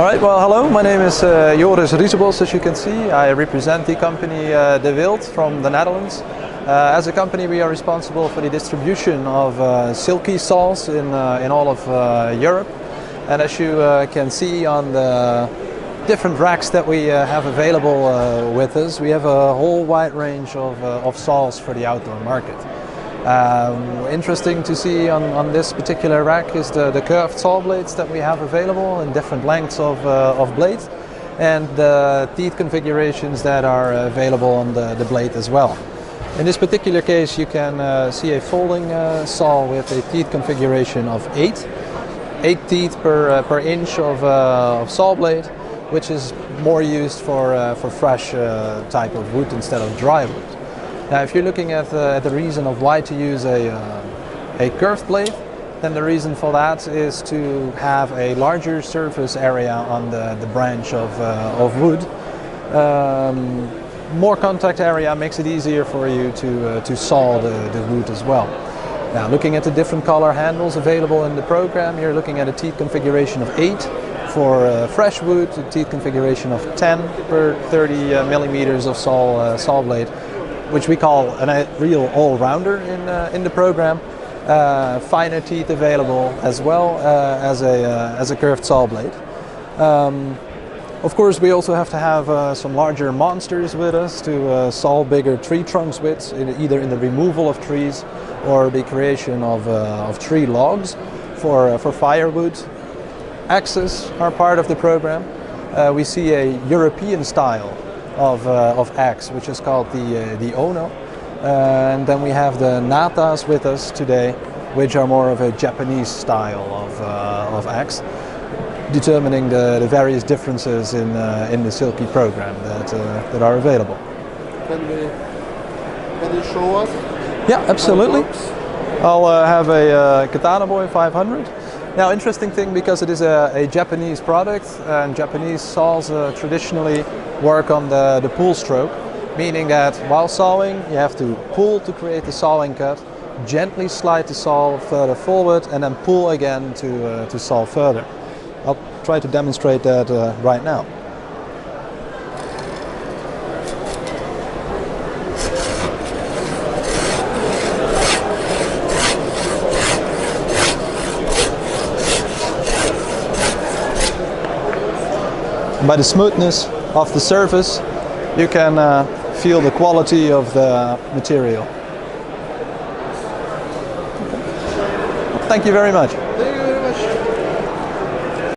Alright, well hello, my name is Joris Riesebos, as you can see. I represent the company De Wild from the Netherlands. As a company we are responsible for the distribution of Silky Saws in all of Europe. And as you can see on the different racks that we have available with us, we have a whole wide range of saws for the outdoor market. Interesting to see on this particular rack is the curved saw blades that we have available in different lengths of blades, and the teeth configurations that are available on the blade as well. In this particular case you can see a folding saw with a teeth configuration of 8 teeth per inch of saw blade, which is more used for fresh type of wood instead of dry wood. Now, if you're looking at the reason of why to use a curved blade, then the reason for that is to have a larger surface area on the branch of wood. More contact area makes it easier for you to saw the wood as well. Now, looking at the different color handles available in the program, you're looking at a teeth configuration of 8 for fresh wood, a teeth configuration of 10 per 30 millimeters of saw blade, which we call a real all-rounder in the program. Finer teeth available as well as a curved saw blade. Of course, we also have to have some larger monsters with us to saw bigger tree trunks with, either in the removal of trees or the creation of tree logs for firewood. Axes are part of the program. We see a European style of axe, which is called the Ono, and then we have the Natas with us today, which are more of a Japanese style of axe, determining the various differences in the Silky program that are available. Can you show us? Yeah, absolutely. I'll have a Katana Boy 500. Now, interesting thing, because it is a Japanese product, and Japanese saws traditionally work on the pull stroke, meaning that while sawing you have to pull to create the sawing cut, gently slide the saw further forward, and then pull again to saw further. I'll try to demonstrate that right now. By the smoothness of the surface, you can feel the quality of the material. Thank you very much.